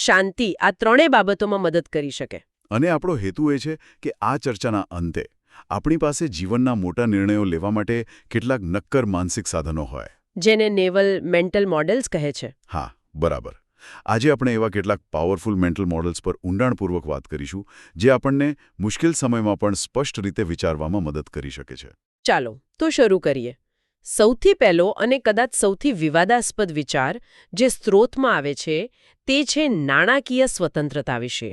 શાંતિ આ ત્રણેય બાબતોમાં મદદ કરી શકે. અને આપણો હેતુ એ છે કે આ ચર્ચાના અંતે આપણી પાસે જીવનના મોટા નિર્ણયો લેવા માટે કેટલાક નક્કર માનસિક સાધનો હોય, જેને નેવલ મેન્ટલ મોડેલ્સ કહે છે. હા, બરાબર. આજે આપણે એવા કેટલાક પાવરફુલ મેન્ટલ મોડલ્સ પર ઊંડાણપૂર્વક વાત કરીશું, જે આપણને મુશ્કેલ સમયમાં પણ સ્પષ્ટ રીતે વિચારવામાં મદદ કરી શકે છે. ચાલો તો શરૂ કરીએ. સૌથી પહેલો અને કદાચ સૌથી વિવાદાસ્પદ વિચાર જે સ્ત્રોતમાં આવે છે તે છે નાણાકીય સ્વતંત્રતા વિશે.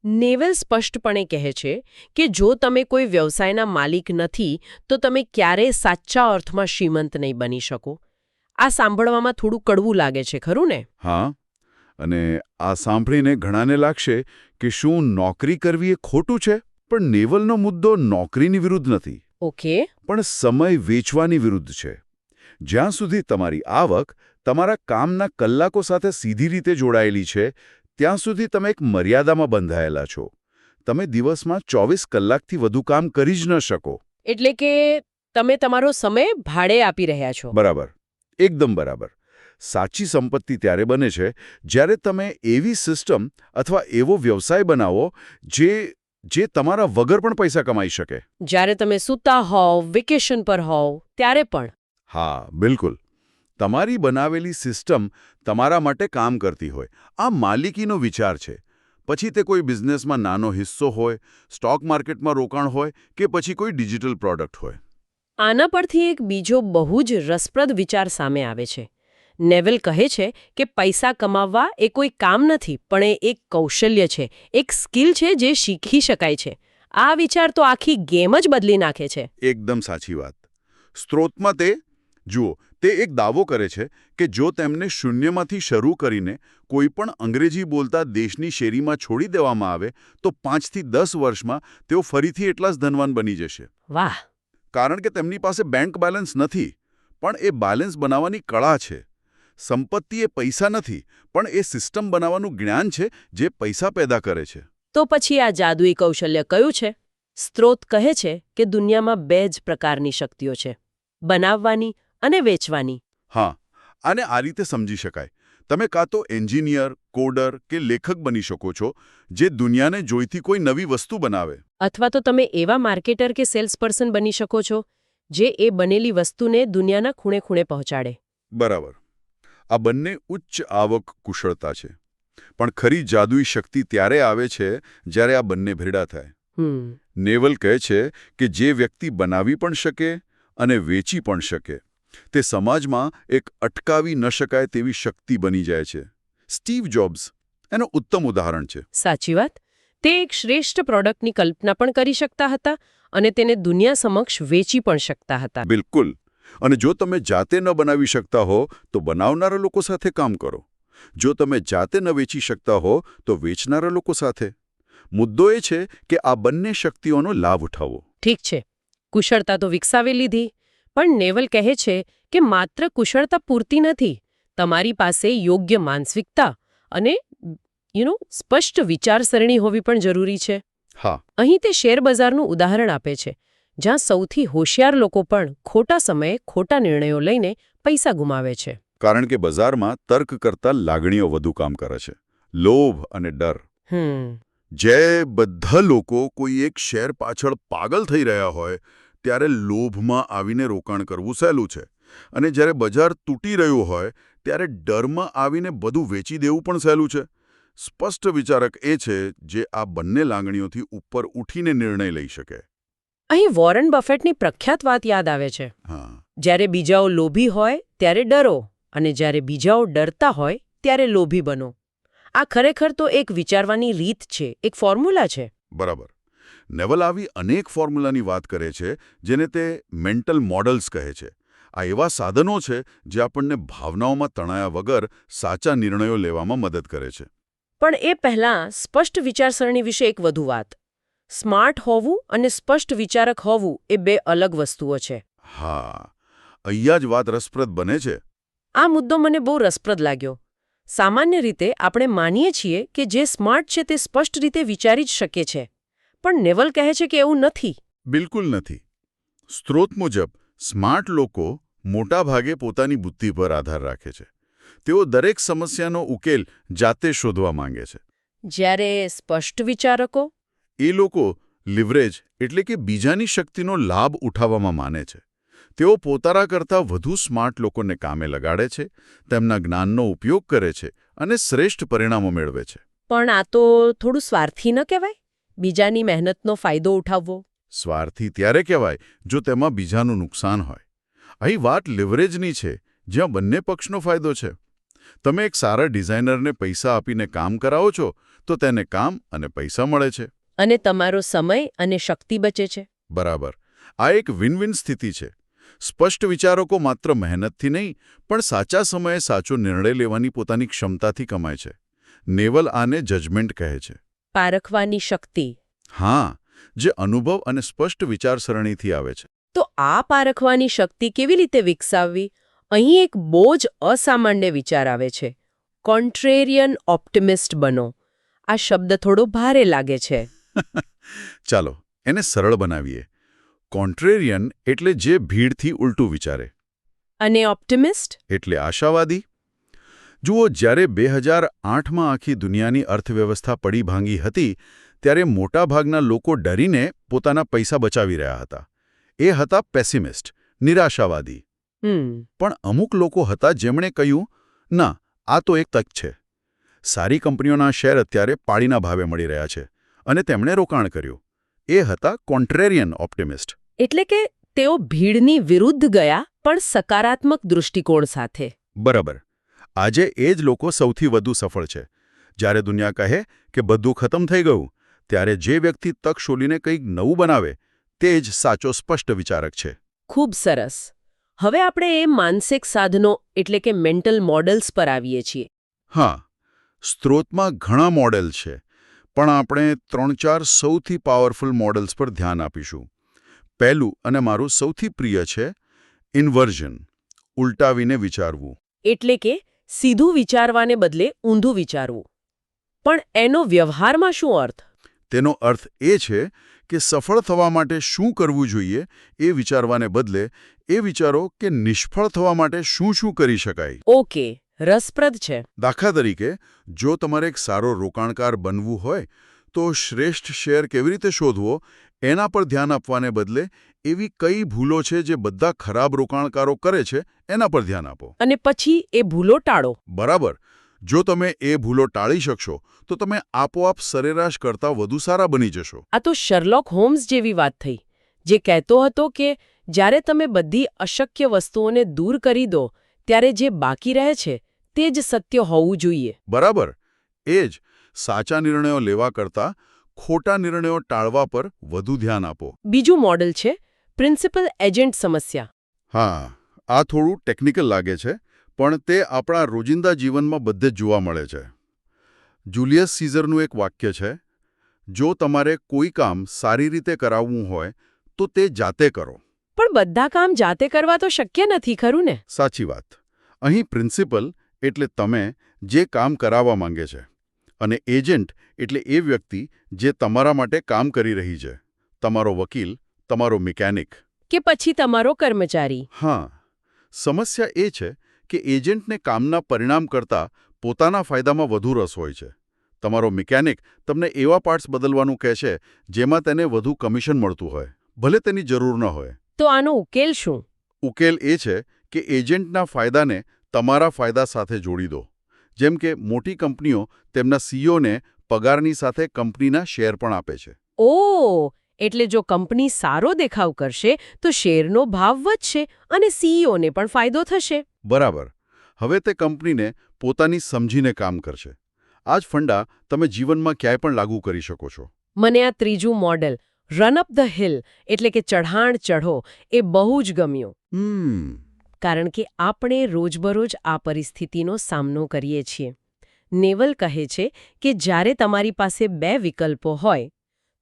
નેવલ સ્પષ્ટપણે કહે છે કે જો તમે કોઈ વ્યવસાયના માલિક નથી તો તમે ક્યારેય સાચા અર્થમાં શ્રીમંત નહીં બની શકો. આ સાંભળવામાં થોડું કડવું લાગે છે, ખરું ને? હા, અને આ સાંભળીને ઘણાને લાગશે કે શું નોકરી કરવી એ ખોટું છે? પણ નેવલનો મુદ્દો નોકરીની વિરુદ્ધ નથી. ઓકે. પણ સમય વેચવાની વિરુદ્ધ છે. જ્યાં સુધી તમારી આવક તમારા કામના કલાકો સાથે સીધી રીતે જોડાયેલી છે, ત્યાં સુધી તમે એક મર્યાદામાં બંધાયેલા છો. તમે દિવસમાં 24 કલાકથી વધુ કામ કરી જ ન શકો. એટલે કે તમે તમારો સમય ભાડે આપી રહ્યા છો. બરાબર, એકદમ બરાબર. સાચી સંપત્તિ ત્યારે બને છે જ્યારે તમે એવી સિસ્ટમ અથવા એવો વ્યવસાય બનાવો જે તમારા વગર પણ પૈસા કમાઈ શકે. જ્યારે તમે સૂતા હોવ, વેકેશન પર હોવ, ત્યારે પણ. હા, બિલકુલ. તમારી બનાવેલી સિસ્ટમ તમારા માટે કામ કરતી હોય. આ માલિકીનો વિચાર છે. પછી તે કોઈ બિઝનેસમાં નાનો હિસ્સો હોય, સ્ટોક માર્કેટમાં રોકાણ હોય કે પછી કોઈ ડિજિટલ પ્રોડક્ટ હોય. આના પરથી એક બીજો બહુ જ રસપ્રદ વિચાર સામે આવે છે. નેવલ કહે છે કે પૈસા કમાવવા એ કોઈ કામ નથી, પણ એ એક કૌશલ્ય છે, એક સ્કિલ છે જે શીખી શકાય છે. આ વિચાર તો આખી ગેમ જ બદલી નાખે છે. એકદમ સાચી વાત. સ્ત્રોતમાં જુઓ, તે એક દાવો કરે છે કે જો તેમને શૂન્યમાંથી શરૂ કરીને કોઈ પણ અંગ્રેજી બોલતા દેશની શેરીમાં છોડી દેવામાં આવે તો 5 થી 10 વર્ષમાં તેઓ ફરીથી એટલા જ ધનવાન બની જશે. વાહ! કારણ કે તેમની પાસે બેંક બેલેન્સ નથી, પણ એ બેલેન્સ બનાવવાની કળા છે. સંપત્તિ એ પૈસા નથી, પણ એ સિસ્ટમ બનાવવાનું જ્ઞાન છે જે પૈસા પેદા કરે છે. તો પછી આ જાદુઈ કૌશલ્ય કયું છે? સ્ત્રોત કહે છે કે દુનિયામાં 2 જ પ્રકારની શક્તિઓ છે, બનાવવાની અને વેચવાની. હા, આને આ રીતે સમજી શકાય. તમે કાં તો એન્જિનિયર, કોડર કે લેખક બની શકો છો જે દુનિયાને જોઈતી કોઈ નવી વસ્તુ બનાવે. અથવા તો તમે એવા માર્કેટર કે સેલ્સ પર્સન બની શકો છો જે એ બનેલી વસ્તુને દુનિયાના ખૂણે ખૂણે પહોંચાડે. બરાબર. આ બંને ઉચ્ચ આવક કુશળતા છે. પણ ખરી જાદુઈ શક્તિ ત્યારે આવે છે જ્યારે આ બંને ભેડા થાય. નેવલ કહે છે કે જે વ્યક્તિ બનાવી પણ શકે અને વેચી પણ શકે, તે સમાજમાં એક અટકાવી ન શકાય તેવી શક્તિ બની જાય છે. સ્ટીવ જોબ્સ એનું ઉત્તમ ઉદાહરણ છે. સાચી વાત. તે એક શ્રેષ્ઠ પ્રોડક્ટની કલ્પના પણ કરી શકતા હતા અને તેને દુનિયા સમક્ષ વેચી પણ શકતા હતા. બિલકુલ. અને જો તમે જાતે ન બનાવી શકતા હો તો બનાવનારા લોકો સાથે કામ કરો. જો તમે જાતે ન વેચી શકતા હો તો વેચનારા લોકો સાથે. મુદ્દો એ છે કે આ બંને શક્તિઓનો લાભ ઉઠાવો. ઠીક છે, કુશળતા તો વિકસાવી લીધી, પણ નેવલ કહે છે કે માત્ર કુશળતા પૂરતી નથી. તમારી પાસે યોગ્ય માનસિકતા અને સ્પષ્ટ વિચારસરણી હોવી પણ જરૂરી છે. હા. અહીં તે શેરબજારનું ઉદાહરણ આપે છે, જ્યાં સૌથી હોશિયાર લોકો પણ ખોટા સમયે ખોટા નિર્ણયો લઈને પૈસા ગુમાવે છે. કારણ કે બજારમાં તર્ક કરતાં લાગણીઓ વધુ કામ કરે છે. લોભ અને ડર. જે બધા લોકો કોઈ એક શેર પાછળ પાગલ થઈ રહ્યા હોય ત્યારે લોભમાં આવીને રોકાણ કરવું સહેલું છે, અને જ્યારે બજાર તૂટી રહ્યું હોય ત્યારે ડરમાં આવીને બધું વેચી દેવું પણ સહેલું છે. સ્પષ્ટ વિચારક એ છે જે આ બંને લાગણીઓથી ઉપર ઉઠીને નિર્ણય લઈ શકે. અહીં વોરન બફેટની પ્રખ્યાત વાત યાદ આવે છે. જ્યારે બીજાઓ લોભી હોય ત્યારે ડરો, અને જ્યારે બીજાઓ ડરતા હોય ત્યારે લોભી બનો. આ ખરેખર તો એક વિચારવાની રીત છે, એક ફોર્મ્યુલા છે. બરાબર. નેવલ આવી અનેક ફોર્મ્યુલાની વાત કરે છે જેને તે મેન્ટલ મોડલ્સ કહે છે. આ એવા સાધનો છે જે આપણને ભાવનાઓમાં તણાયા વગર સાચા નિર્ણયો લેવામાં મદદ કરે છે. પણ એ પહેલાં સ્પષ્ટ વિચારસરણી વિશે એક વધુ વાત. સ્માર્ટ હોવું અને સ્પષ્ટ વિચારક હોવું એ 2 અલગ વસ્તુઓ છે. હા, અહીંયા જ વાત રસપ્રદ બને છે. આ મુદ્દો મને બહુ રસપ્રદ લાગ્યો. સામાન્ય રીતે આપણે માનીએ છીએ કે જે સ્માર્ટ છે તે સ્પષ્ટ રીતે વિચારી જ શકે છે, પણ નેવલ કહે છે કે એવું નથી. બિલકુલ નથી. સ્ત્રોત મુજબ સ્માર્ટ લોકો મોટા ભાગે પોતાની બુદ્ધિ પર આધાર રાખે છે. તેઓ દરેક સમસ્યાનો ઉકેલ જાતે શોધવા માંગે છે. જ્યારે સ્પષ્ટ વિચારકો? એ લોકો લિવરેજ એટલે કે બીજાની શક્તિનો લાભ ઉઠાવવામાં માને છે. તેઓ પોતાના કરતાં વધુ સ્માર્ટ લોકોને કામે લગાડે છે, તેમના જ્ઞાનનો ઉપયોગ કરે છે અને શ્રેષ્ઠ પરિણામો મેળવે છે. પણ આ તો થોડું સ્વાર્થી ન કહેવાય? બીજાની મહેનતનો ફાયદો ઉઠાવવો? સ્વાર્થી ત્યારે કહેવાય જો તેમાં બીજાનું નુકસાન હોય. અહીં વાત લિવરેજની છે, જ્યાં બંને પક્ષનો ફાયદો છે. તમે એક સારા ડિઝાઇનરને પૈસા આપીને કામ કરાવો છો તો તેને કામ અને પૈસા મળે છે. અને તમારો સમય અને શક્તિ બચે છે. બરાબર. આ એક વિન વિન સ્થિતિ છે. સ્પષ્ટ વિચારકો માત્ર મહેનતથી નહીં પણ સાચા સમયે સાચો નિર્ણય લેવાની પોતાની ક્ષમતાથી કમાય છે. નેવલ આને જજમેન્ટ કહે છે. પારખવાની શક્તિ. હા, જે અનુભવ અને સ્પષ્ટ વિચારસરણીથી આવે છે. તો આ પારખવાની શક્તિ કેવી રીતે વિકસાવવી? અહીં એક બહુ જ અસામાન્ય વિચાર આવે છે. કોન્ટ્રેરિયન ઓપ્ટિમિસ્ટ બનો. આ શબ્દ થોડો ભારે લાગે છે. ચાલો એને સરળ બનાવીએ. કોન્ટ્રેરિયન એટલે જે ભીડથી ઉલટું વિચારે. અને ઓપ્ટિમિસ્ટ એટલે આશાવાદી. જુઓ, જ્યારે 2008માં આખી દુનિયાની અર્થવ્યવસ્થા પડી ભાંગી હતી ત્યારે મોટાભાગના લોકો ડરીને પોતાના પૈસા બચાવી રહ્યા હતા. એ હતા પેસિમિસ્ટ, નિરાશાવાદી. પણ અમુક લોકો હતા જેમણે કહ્યું, ના, આ તો એક તક છે. સારી કંપનીઓના શેર અત્યારે પાળીના ભાવે મળી રહ્યા છે અને તેમણે રોકાણ કર્યું. એ હતા કોન્ટ્રેરિયન ઓપ્ટિમિસ્ટ. એટલે કે તેઓ ભીડની વિરુદ્ધ ગયા પણ સકારાત્મક દૃષ્ટિકોણ સાથે. બરાબર. આજે એ જ લોકો સૌથી વધુ સફળ છે. જ્યારે દુનિયા કહે કે બધું ખતમ થઈ ગયું, ત્યારે જે વ્યક્તિ તક શોધીને કંઈક નવું બનાવે તે જ સાચો સ્પષ્ટ વિચારક છે. ખૂબ સરસ. હવે આપણે એ માનસિક સાધનો એટલે કે મેન્ટલ મોડલ્સ પર આવીએ છીએ. હા, સ્ત્રોતમાં ઘણા મોડેલ છે, પણ આપણે 3-4 સૌથી પાવરફુલ મોડલ્સ પર ધ્યાન આપીશું. પહેલું અને મારું સૌથી પ્રિય છે ઇન્વર્ઝન, ઉલટાવીને વિચારવું. એટલે કે સીધું વિચારવાને બદલે ઊંધું વિચારવું. પણ એનો વ્યવહારમાં શું અર્થ? તેનો અર્થ એ છે કે સફળ થવા માટે શું કરવું જોઈએ એ વિચારવાને બદલે એ વિચારો કે નિષ્ફળ થવા માટે શું કરી શકાય. ઓકે, રસપ્રદ છે. દાખલા તરીકે, જો તમારે એક સારો રોકાણકાર બનવું હોય તો શ્રેષ્ઠ શેર કેવી રીતે શોધવો એના પર ધ્યાન આપવાને બદલે એવી કઈ ભૂલો છે જે બધા ખરાબ રોકાણકારો કરે છે એના પર ધ્યાન આપો. અને પછી એ ભૂલો ટાળો. બરાબર. જો તમે એ ભૂલો ટાળી શકશો તો તમે આપોઆપ સરેરાશ કરતાં વધુ સારા બની જશો. આ તો શર્લોક હોમ્સ જેવી વાત થઈ, જે કહેતો હતો કે જ્યારે તમે બધી અશક્ય વસ્તુઓને દૂર કરી દો ત્યારે જે બાકી રહે છે તે જ સત્ય હોવું જોઈએ. બરાબર. એ જ સાચા નિર્ણયો લેવા કરતાં ખોટા નિર્ણયો ટાળવા પર વધુ ધ્યાન આપો. બીજું મોડલ છે પ્રિન્સિપલ એજન્ટ સમસ્યા. હા, આ થોડું ટેકનિકલ લાગે છે, પણ તે આપણા રોજિંદા જીવનમાં બધે જ જોવા મળે છે. જુલિયસ સીઝરનું એક વાક્ય છે, જો તમારે કોઈ કામ સારી રીતે કરાવવું હોય તો તે જાતે કરો. પણ બધા કામ જાતે કરવા તો શક્ય નથી, ખરું ને? સાચી વાત. અહીં પ્રિન્સિપલ એટલે તમે જે કામ કરાવવા માંગે છે, અને એજન્ટ એટલે એ વ્યક્તિ જે તમારા માટે કામ કરી રહી છે. તમારો વકીલ, તમારો મિકેનિક કે પછી તમારો કર્મચારી. હા, સમસ્યા એ છે કે એજન્ટને કામના પરિણામ કરતાં પોતાના ફાયદામાં વધુ રસ હોય છે. તમારો મિકેનિક તમને એવા પાર્ટ્સ બદલવાનું કહે છે જેમાં તેને વધુ કમિશન મળતું હોય, ભલે તેની જરૂર ન હોય. તો આનો ઉકેલ શું? ઉકેલ એ છે કે એજન્ટના ફાયદાને તમારા ફાયદા સાથે જોડી દો. જેમ કે મોટી કંપનીઓ તેમના સીઈઓને પગારની સાથે કંપનીના શેર પણ આપે છે. ઓહ, એટલે જો કંપની સારો દેખાવ કરશે તો શેરનો ભાવ વધશે અને સીઈઓને પણ ફાયદો થશે. બરાબર. હવે તે કંપનીને પોતાની સમજીને કામ કરશે. આ જ ફંડા તમે જીવનમાં ક્યાંય પણ લાગુ કરી શકો છો. મને આ ત્રીજું model run up the hill એટલે કે ચઢાણ ચઢો એ બહુ જ ગમ્યું. કારણ કે આપણે રોજબરોજ આ પરિસ્થિતિનો સામનો કરીએ છીએ. નેવલ કહે છે કે જ્યારે તમારી પાસે 2 વિકલ્પો હોય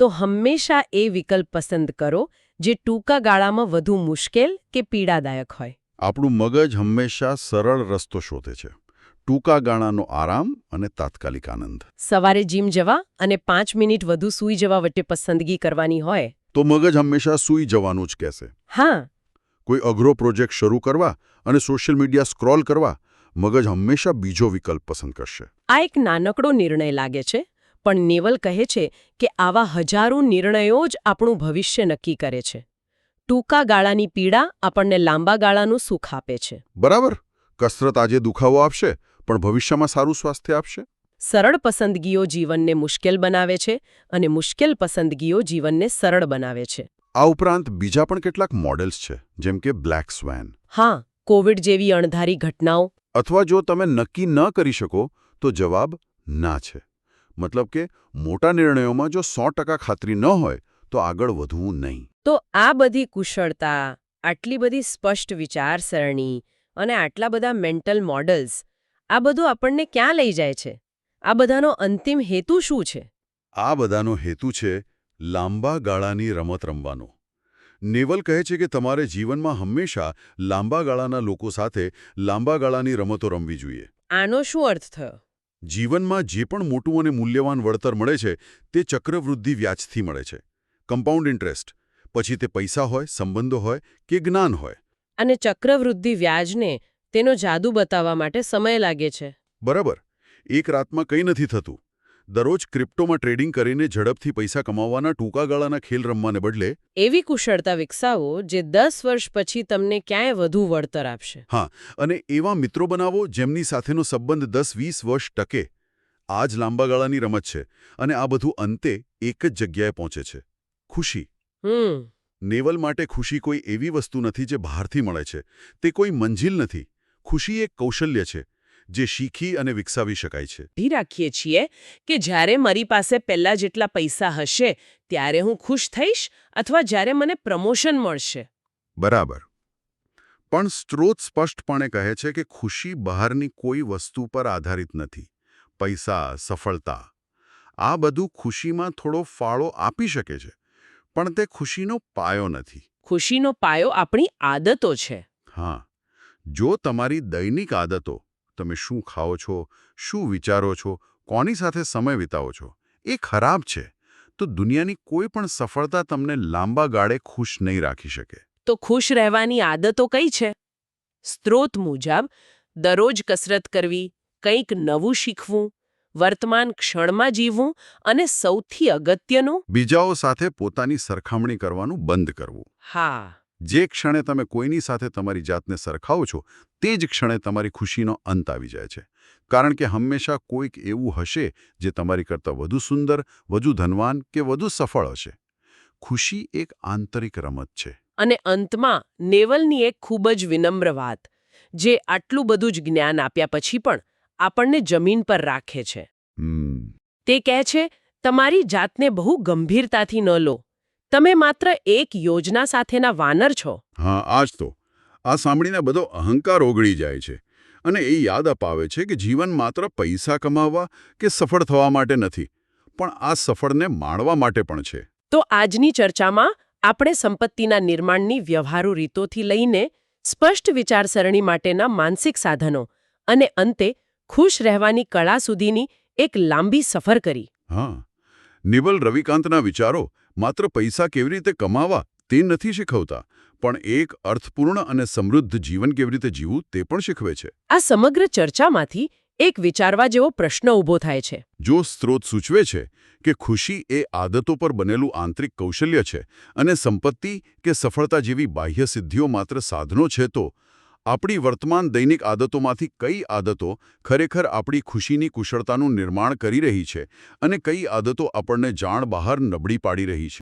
તો હંમેશા એ વિકલ્પ પસંદ કરો જે ટૂંકા ગાળામાં વધુ મુશ્કેલ કે પીડાદાયક હોય. આપણું મગજ હંમેશા સરળ રસ્તો શોધે છે. ટૂંકા ગાળાનો આરામ અને તાત્કાલિક આનંદ. સવારે જીમ જવા અને 5 મિનિટ વધુ સૂઈ જવા વચ્ચે પસંદગી કરવાની હોય તો મગજ હંમેશા સૂઈ જવાનું જ કહેશે. હા. કોઈ અઘરો પ્રોજેક્ટ શરૂ કરવા અને સોશિયલ મીડિયા સ્ક્રોલ કરવા મગજ હંમેશા બીજો વિકલ્પ પસંદ કરશે. આ એક નાનકડો નિર્ણય લાગે છે, પણ નેવલ કહે છે કે આવા હજારો નિર્ણયો જ આપણું ભવિષ્ય નક્કી કરે છે. ટૂંકા ગાળાની પીડા આપણને લાંબા ગાળાનું સુખ આપે છે. બરાબર. કસરત આજે દુખાવો આપશે, પણ ભવિષ્યમાં સારું સ્વાસ્થ્ય આપશે. સરળ પસંદગીઓ જીવનને મુશ્કેલ બનાવે છે અને મુશ્કેલ પસંદગીઓ જીવનને સરળ બનાવે છે. આ ઉપરાંત બીજા પણ કેટલાક મોડેલ્સ છે, જેમ કે બ્લેક સ્વેન. હા, કોવિડ જેવી અણધારી ઘટનાઓ. અથવા જો તમે નક્કી ન કરી શકો તો જવાબ ના છે. મતલબ કે મોટા નિર્ણયોમાં જો 100% ખાતરી ન હોય તો આગળ વધવું નહીં. તો આ બધી કુશળતા, આટલી બધી સ્પષ્ટ વિચારસરણી અને આટલા બધા મેન્ટલ મોડલ્સ, આ બધું આપણને ક્યાં લઈ જાય છે? આ બધાનો અંતિમ હેતુ શું છે? આ બધાનો હેતુ છે લાંબા ગાળાની રમત રમવાનો. નેવલ કહે છે કે તમારે જીવનમાં હંમેશા લાંબા ગાળાના લોકો સાથે લાંબા ગાળાની રમતો રમવી જોઈએ. આનો શું અર્થ થયો? જીવનમાં જે પણ મોટું અને મૂલ્યવાન વળતર મળે છે તે ચક્રવૃદ્ધિ વ્યાજથી મળે છે. Compound interest. પછી તે પૈસા હોય, સંબંધો હોય કે જ્ઞાન હોય. અને ચક્રવૃદ્ધિ વ્યાજને તેનો જાદુ બતાવવા માટે સમય લાગે છે. બરાબર. એક રાતમાં કંઈ નથી થતું. દરરોજ ક્રિપ્ટોમાં ટ્રેડિંગ કરીને ઝડપથી પૈસા કમાવવાના ટૂંકા ગાળાના ખેલ રમવાને બદલે એવી કુશળતા વિકસાવો જે 10 વર્ષ પછી તમને ક્યાંય વધુ વળતર આપશે. હા, અને એવા મિત્રો બનાવો જેમની સાથેનો સંબંધ 10-20 વર્ષ ટકે. આ જ લાંબા ગાળાની રમત છે, અને આ બધું અંતે એક જ જગ્યાએ પહોંચે છે: ખુશી. નેવલ માટે ખુશી કોઈ એવી વસ્તુ નથી જે બહારથી મળે છે. તે કોઈ મંજિલ નથી. ખુશી એક કૌશલ્ય છે જે શીખી અને વિકસાવી શકાય છે. રાખીએ છીએ કે જ્યારે મારી પાસે પહેલા જેટલા પૈસા હશે ત્યારે હું ખુશ થઈશ, અથવા જ્યારે મને પ્રમોશન મળશે. બરાબર. પણ સ્ત્રોત સ્પષ્ટપણે કહે છે કે ખુશી બહારની કોઈ વસ્તુ પર આધારિત નથી. પૈસા, સફળતા, આ બધું ખુશીમાં થોડો ફાળો આપી શકે છે, પણ તે ખુશીનો પાયો નથી. ખુશીનો પાયો આપણી આદતો છે. હા, જો તમારી દૈનિક આદતો, તમે શું ખાઓ છો, શું વિચારો છો, કોની સાથે સમય વિતાવો છો, એ ખરાબ છે, તો દુનિયાની કોઈ પણ સફળતા તમને લાંબા ગાળે ખુશ નહીં રાખી શકે. તો ખુશ રહેવાની આદતો કઈ છે? સ્ત્રોત મુજબ દરરોજ કસરત કરવી, કંઈક નવું શીખવું, વર્તમાન ક્ષણમાં જીવવું અને સૌથી અગત્યનું, બીજાઓ સાથે પોતાની સરખામણી કરવાનું બંધ કરવું. હા, જે ક્ષણે તમે કોઈની સાથે તમારી જાતને સરખાવો છો તે જ ક્ષણે તમારી ખુશીનો અંત આવી જાય છે. કારણ કે હંમેશા કોઈક એવું હશે જે તમારી કરતાં વધુ સુંદર, વધુ ધનવાન કે વધુ સફળ હશે. ખુશી એક આંતરિક રમત છે. અને અંતમાં નેવલની એક ખૂબ જ વિનમ્ર વાત, જે આટલું બધું જ જ્ઞાન આપ્યા પછી પણ આપણને જમીન પર રાખે છે. તે કહે છે, તમારી જાતને બહુ ગંભીરતાથી ન લો. તમે માત્ર એક યોજના સાથેના વાનર છો. હા, આ જ તો. આ સાંભળીને બધો અહંકાર ઓગળી જાય છે, અને એ યાદ અપાવે છે કે જીવન માત્ર પૈસા કમાવવા કે સફળ થવા માટે નથી, પણ આ સફળને માણવા માટે પણ છે. તો આજની ચર્ચામાં આપણે સંપત્તિના નિર્માણની વ્યવહારુ રીતોથી લઈને સ્પષ્ટ વિચારસરણી માટેના માનસિક સાધનો અને અંતે ખુશ રહેવાની કળા સુધીની એક લાંબી સફર કરી. હા, નિવલ રવિકાંતના વિચારો માત્ર પૈસા કેવી રીતે કમાવા તે નથી શીખવતા, પણ એક અર્થપૂર્ણ અને સમૃદ્ધ જીવન કેવી રીતે જીવવું તે પણ શીખવે છે. આ સમગ્ર ચર્ચામાંથી એક વિચારવા જેવો પ્રશ્ન ઊભો થાય છે. જો સ્ત્રોત સૂચવે છે કે ખુશી એ આદતો પર બનેલું આંતરિક કૌશલ્ય છે અને સંપત્તિ કે સફળતા જેવી બાહ્ય સિદ્ધિઓ માત્ર સાધનો છે, તો આપણી વર્તમાન દૈનિક આદતોમાંથી કઈ આદતો ખરેખર આપણી ખુશીની કુશળતાનું નિર્માણ કરી રહી છે અને કઈ આદતો આપણને જાણ બહાર નબળી પાડી રહી છે?